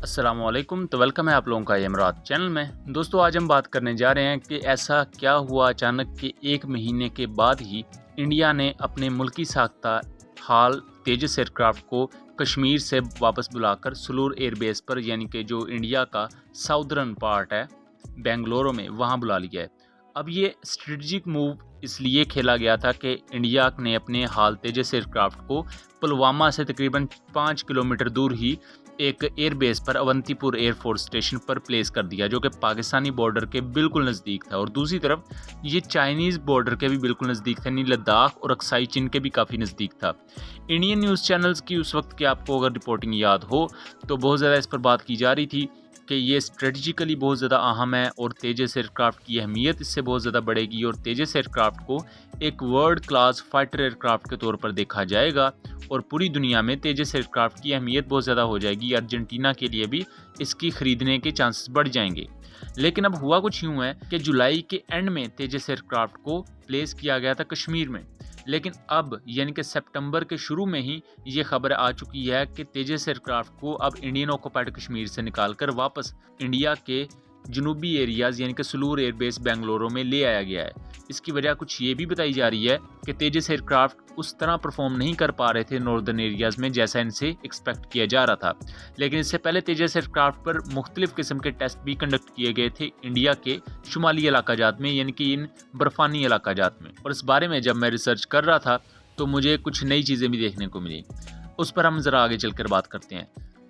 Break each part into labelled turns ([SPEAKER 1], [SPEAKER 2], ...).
[SPEAKER 1] अस्सलामुअलैकुम। तो वेलकम है आप लोगों का इमरात चैनल में। दोस्तों आज हम बात करने जा रहे हैं कि ऐसा क्या हुआ अचानक कि एक महीने के बाद ही इंडिया ने अपने मुल्की साख्ता हाल तेजस एयरक्राफ्ट को कश्मीर से वापस बुलाकर सुलूर एयरबेस पर, यानी कि जो इंडिया का साउदर्न पार्ट है बेंगलुरु में, वहां बुला लिया है। अब ये स्ट्रेटजिक मूव इसलिए खेला गया था कि इंडिया ने अपने हाल तेजस एयरक्राफ्ट को पुलवामा से तकरीबन 5 किलोमीटर दूर ही एक एयरबेस पर अवंतीपुर एयरफोर्स स्टेशन पर प्लेस कर दिया, जो कि पाकिस्तानी बॉर्डर के बिल्कुल नज़दीक था। और दूसरी तरफ ये चाइनीज़ बॉर्डर के भी बिल्कुल नज़दीक था, यानी लद्दाख और अक्साई चीन के भी काफ़ी नज़दीक था। इंडियन न्यूज़ चैनल्स की उस वक्त की आपको अगर रिपोर्टिंग याद हो तो बहुत ज़्यादा इस पर बात की जा रही थी कि ये स्ट्रेटजिकली बहुत ज़्यादा अहम है और तेजस एयरक्राफ्ट की अहमियत इससे बहुत ज़्यादा बढ़ेगी और तेजस एयरक्राफ्ट को एक वर्ल्ड क्लास फाइटर एयरक्राफ्ट के तौर पर देखा जाएगा और पूरी दुनिया में तेजस एयरक्राफ्ट की अहमियत बहुत ज़्यादा हो जाएगी। अर्जेंटीना के लिए भी इसकी ख़रीदने के चांसेस बढ़ जाएंगे। लेकिन अब हुआ कुछ यूँ है कि जुलाई के एंड में तेजस एयरक्राफ्ट को प्लेस किया गया था कश्मीर में, लेकिन अब यानी कि सितंबर के शुरू में ही ये खबर आ चुकी है कि तेजस एयरक्राफ्ट को अब इंडियन ऑक्युपाइड कश्मीर से निकालकर वापस इंडिया के जनूबी एरियाज़ यानी कि सुलूर एयरबेस बेंगलुरु में ले आया गया है। इसकी वजह कुछ ये भी बताई जा रही है कि तेजस एयरक्राफ्ट उस तरह परफॉर्म नहीं कर पा रहे थे नॉर्दर्न एरियाज़ में जैसा इनसे एक्सपेक्ट किया जा रहा था। लेकिन इससे पहले तेजस एयरक्राफ्ट पर मुख्तलिफ किस्म के टेस्ट भी कंडक्ट किए गए थे इंडिया के शुमाली इलाकाजात में, यानी कि इन बर्फानी इलाकाजात में। और इस बारे में जब मैं रिसर्च कर रहा था तो मुझे कुछ नई चीज़ें भी देखने को मिली। उस पर हम ज़रा आगे चलकर बात करते हैं।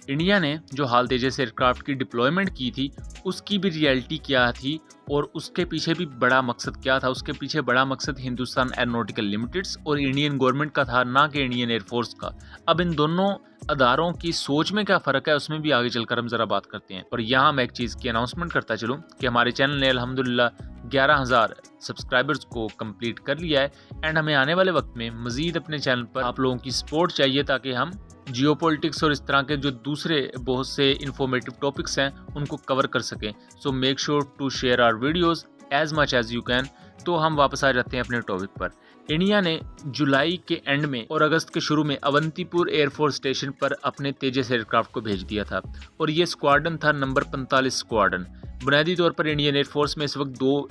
[SPEAKER 1] इंडिया ने जो हाल तेजस एयरक्राफ्ट की डिप्लॉयमेंट की थी उसकी भी रियलिटी क्या थी और उसके पीछे भी बड़ा मकसद क्या था। उसके पीछे बड़ा मकसद हिंदुस्तान एरोनॉटिकल लिमिटेड्स और इंडियन गवर्नमेंट का था, ना कि इंडियन एयरफोर्स का। अब इन दोनों अदारों की सोच में क्या फ़र्क है उसमें भी आगे चलकर हम ज़रा बात करते हैं। और यहाँ मैं एक चीज़ की अनाउंसमेंट करता चलूँ कि हमारे चैनल ने अल्हम्दुलिल्लाह 11,000 सब्सक्राइबर्स को कंप्लीट कर लिया है एंड हमें आने वाले वक्त में मज़ीद अपने चैनल पर आप लोगों की सपोर्ट चाहिए ताकि हम जियोपॉलिटिक्स और इस तरह के जो दूसरे बहुत से इंफॉर्मेटिव टॉपिक्स हैं उनको कवर कर सकें। So make sure to share our videos as much as you can. तो हम वापस आ जाते हैं अपने टॉपिक पर। इंडिया ने जुलाई के एंड में और अगस्त के शुरू में अवंतीपुर एयरफोर्स स्टेशन पर अपने तेजस एयरक्राफ्ट को भेज दिया था और ये स्क्वाड्रन था नंबर 45 स्क्वाड्रन। बुनियादी तौर पर इंडियन एयरफोर्स में इस वक्त दो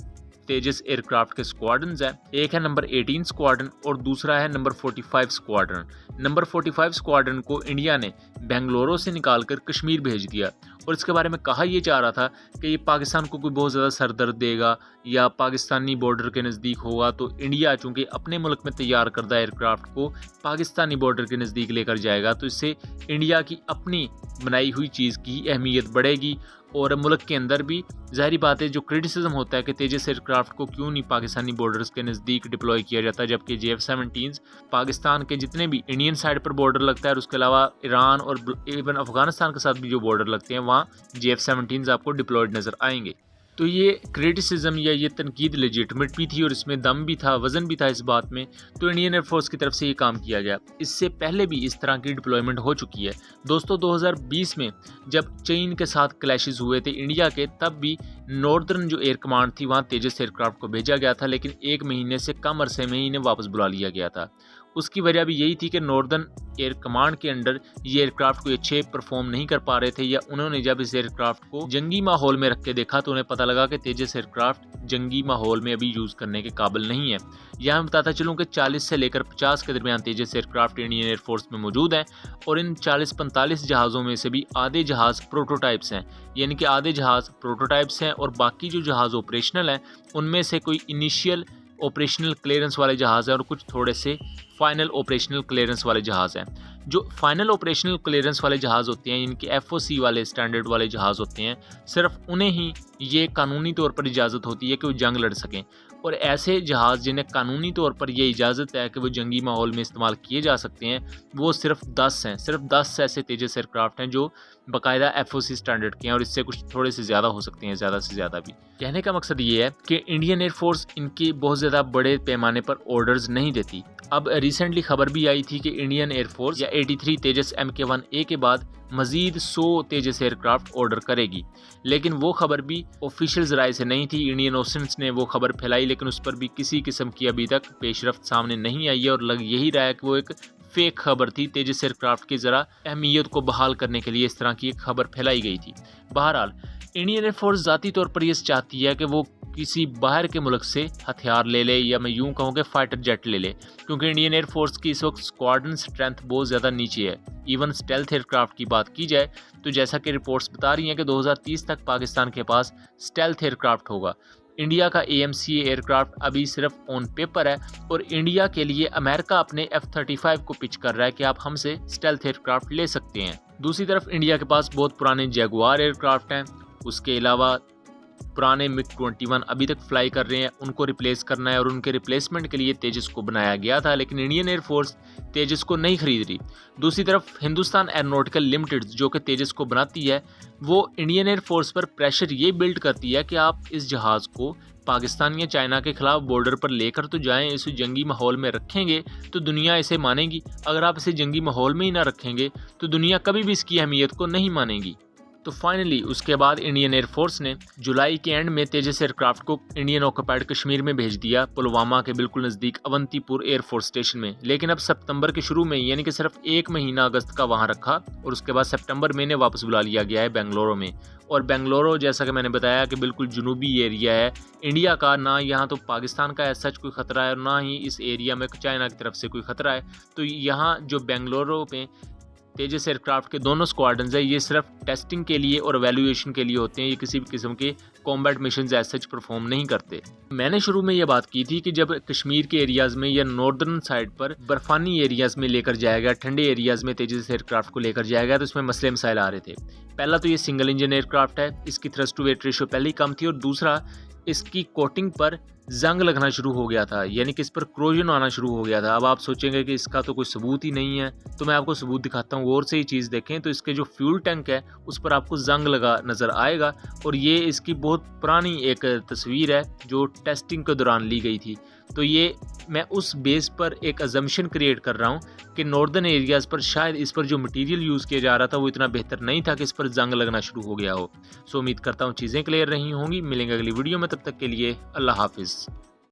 [SPEAKER 1] तेजस एयरक्राफ्ट के स्क्वाड्रन्स हैं, एक है नंबर 18 स्क्वाड्रन और दूसरा है नंबर 45 स्क्वाड्रन। नंबर 45 स्क्वाड्रन को इंडिया ने बेंगलुरु से निकालकर कश्मीर भेज दिया और इसके बारे में कहा यह जा रहा था कि ये पाकिस्तान को कोई बहुत ज़्यादा सरदर्द देगा या पाकिस्तानी बॉर्डर के नज़दीक होगा, तो इंडिया चूँकि अपने मुल्क में तैयार करदा एयरक्राफ्ट को पाकिस्तानी बॉर्डर के नज़दीक लेकर जाएगा तो इससे इंडिया की अपनी बनाई हुई चीज़ की अहमियत बढ़ेगी और मुल्क के अंदर भी ज़ाहिरी बात है जो क्रिटिसिज्म होता है कि तेजस एयरक्राफ्ट को क्यों नहीं पाकिस्तानी बॉर्डर्स के नज़दीक डिप्लॉय किया जाता, जबकि JF-17 पाकिस्तान के जितने भी इंडियन साइड पर बॉर्डर लगता है और उसके अलावा ईरान और इवन अफगानिस्तान के साथ भी जो बॉर्डर लगते हैं वहाँ JF-17 आपको डिप्लॉयड नज़र आएंगे। तो ये क्रिटिसिज्म या ये तनकीद लेजिटिमेट भी थी और इसमें दम भी था, वज़न भी था इस बात में। तो इंडियन एयरफोर्स की तरफ से ये काम किया गया। इससे पहले भी इस तरह की डिप्लॉयमेंट हो चुकी है दोस्तों। 2020 में जब चीन के साथ क्लैशेस हुए थे इंडिया के, तब भी नॉर्दर्न जो एयर कमांड थी वहाँ तेजस एयरक्राफ्ट को भेजा गया था, लेकिन एक महीने से कम अरसे में ही इन्हें वापस बुला लिया गया था। उसकी वजह भी यही थी कि नॉर्दर्न एयर कमांड के अंडर ये एयरक्राफ्ट कोई अच्छे परफॉर्म नहीं कर पा रहे थे, या उन्होंने जब इस एयरक्राफ्ट को जंगी माहौल में रख के देखा तो उन्हें पता लगा कि तेजस एयरक्राफ्ट जंगी माहौल में अभी यूज़ करने के काबिल नहीं है। यहाँ मैं बताता चलूँ कि 40 से लेकर 50 के दरमियान तेजस एयरक्राफ्ट इंडियन एयरफोर्स में मौजूद हैं और इन 40-45 जहाज़ों में से भी आधे जहाज़ प्रोटोटाइप्स हैं, यानी कि आधे जहाज़ प्रोटोटाइप्स हैं और बाकी जो जहाज़ ऑपरेशनल हैं उनमें से कोई इनिशियल ऑपरेशनल क्लियरेंस वाले जहाज़ हैं और कुछ थोड़े से फाइनल ऑपरेशनल क्लियरेंस वाले जहाज़ हैं। जो फाइनल ऑपरेशनल क्लियरेंस वाले जहाज़ होते हैं, इनके FOC वाले स्टैंडर्ड वाले जहाज़ होते हैं, सिर्फ उन्हें ही ये कानूनी तौर पर इजाज़त होती है कि वो जंग लड़ सकें। और ऐसे जहाज़ जिन्हें कानूनी तौर पर ये इजाज़त है कि वो जंगी माहौल में इस्तेमाल किए जा सकते हैं वो सिर्फ 10 हैं। सिर्फ 10 ऐसे तेजस एयरक्राफ्ट हैं जो बाकायदा FOC स्टैंडर्ड के हैं और इससे कुछ थोड़े से ज़्यादा हो सकते हैं, ज़्यादा से ज़्यादा भी। कहने का मकसद ये है कि इंडियन एयरफोर्स इनके बहुत ज़्यादा बड़े पैमाने पर ऑर्डर्स नहीं देती। अब रिसेंटली खबर भी आई थी कि इंडियन एयरफोर्स या 83 तेजस MK-1A के बाद मज़ीद 100 तेजस एयरक्राफ्ट ऑर्डर करेगी, लेकिन वो खबर भी ऑफिशियल ज़राए से नहीं थी। इंडियन ओशंस ने वो खबर फैलाई लेकिन उस पर भी किसी किस्म की अभी तक पेशरफ्त सामने नहीं आई है और लग यही रहा है कि वो एक फेक खबर थी। तेजस एयरक्राफ्ट की ज़रा अहमियत को बहाल करने के लिए इस तरह की एक खबर फैलाई गई थी। बहरहाल इंडियन एयरफोर्स ज़ाती तौर पर ये चाहती है कि वो किसी बाहर के मुल्क से हथियार ले ले, या मैं यूं कहूँ कि फाइटर जेट ले ले, क्योंकि इंडियन एयरफोर्स की इस वक्त स्क्वाड्रन स्ट्रेंथ बहुत ज़्यादा नीचे है। इवन स्टेल्थ एयरक्राफ्ट की बात की जाए तो जैसा कि रिपोर्ट्स बता रही हैं कि 2030 तक पाकिस्तान के पास स्टेल्थ एयरक्राफ्ट होगा। इंडिया का AMC एयरक्राफ्ट अभी सिर्फ ऑन पेपर है और इंडिया के लिए अमेरिका अपने F-35 को पिच कर रहा है कि आप हमसे स्टेल्थ एयरक्राफ्ट ले सकते हैं। दूसरी तरफ इंडिया के पास बहुत पुराने जैगुआर एयरक्राफ्ट हैं, उसके अलावा पुराने MiG-21 अभी तक फ्लाई कर रहे हैं, उनको रिप्लेस करना है और उनके रिप्लेसमेंट के लिए तेजस को बनाया गया था, लेकिन इंडियन एयरफोर्स तेजस को नहीं खरीद रही। दूसरी तरफ हिंदुस्तान एरोनॉटिकल लिमिटेड जो कि तेजस को बनाती है, वो इंडियन एयरफोर्स पर प्रेशर ये बिल्ड करती है कि आप इस जहाज़ को पाकिस्तान या चाइना के खिलाफ बॉर्डर पर लेकर तो जाएं, इसे जंगी माहौल में रखेंगे तो दुनिया इसे मानेगी। अगर आप इसे जंगी माहौल में ही ना रखेंगे तो दुनिया कभी भी इसकी अहमियत को नहीं मानेगी। तो फाइनली उसके बाद इंडियन एयरफोर्स ने जुलाई के एंड में तेजस एयरक्राफ्ट को इंडियन ऑक्यूपाइड कश्मीर में भेज दिया, पुलवामा के बिल्कुल नज़दीक अवंतीपुर एयरफोर्स स्टेशन में। लेकिन अब सितंबर के शुरू में यानी कि सिर्फ 1 महीना अगस्त का वहां रखा और उसके बाद सितंबर में इन्हें वापस बुला लिया गया है बेंगलुरु में। और बेंगलुरु जैसा कि मैंने बताया कि बिल्कुल जुनूबी एरिया है इंडिया का, ना यहाँ तो पाकिस्तान का सच कोई ख़तरा है और ना ही इस एरिया में चाइना की तरफ से कोई ख़तरा है। तो यहाँ जो बेंगलुरु में तेजस एयरक्राफ्ट के दोनों स्क्वाड्रन्स है, ये सिर्फ टेस्टिंग के लिए और एवेल्युएशन के लिए होते हैं, ये किसी भी किस्म के combat missions as such perform नहीं करते। मैंने शुरू में ये बात की थी कि जब कश्मीर के एरियाज़ में या नॉर्दर्न साइड पर बर्फानी एरियाज़ में लेकर जाएगा, ठंडे एरियाज़ में तेजस एयरक्राफ्ट को लेकर जाएगा, तो इसमें मसले मसाइल आ रहे थे। पहला तो ये सिंगल इंजन एयरक्राफ्ट है, इसकी थ्रस्ट टू वेट रेशियो पहले ही कम थी, और दूसरा इसकी कोटिंग पर जंग लगना शुरू हो गया था, यानी कि इस पर क्रोजन आना शुरू हो गया था। अब आप सोचेंगे कि इसका तो कोई सबूत ही नहीं है, तो मैं आपको सबूत दिखाता हूँ। और से ही चीज़ देखें तो इसके जो फ्यूल टैंक है उस पर आपको जंग लगा नज़र आएगा, और ये इसकी बहुत पुरानी एक तस्वीर है जो टेस्टिंग के दौरान ली गई थी। तो ये मैं उस बेस पर एक अजम्पशन क्रिएट कर रहा हूँ कि नॉर्दर्न एरियाज़ पर शायद इस पर जो मटेरियल यूज़ किया जा रहा था वो इतना बेहतर नहीं था कि इस पर जंग लगना शुरू हो गया हो। सो उम्मीद करता हूँ चीज़ें क्लियर रही होंगी। मिलेंगे अगली वीडियो में, तब तक के लिए अल्लाह हाफिज़।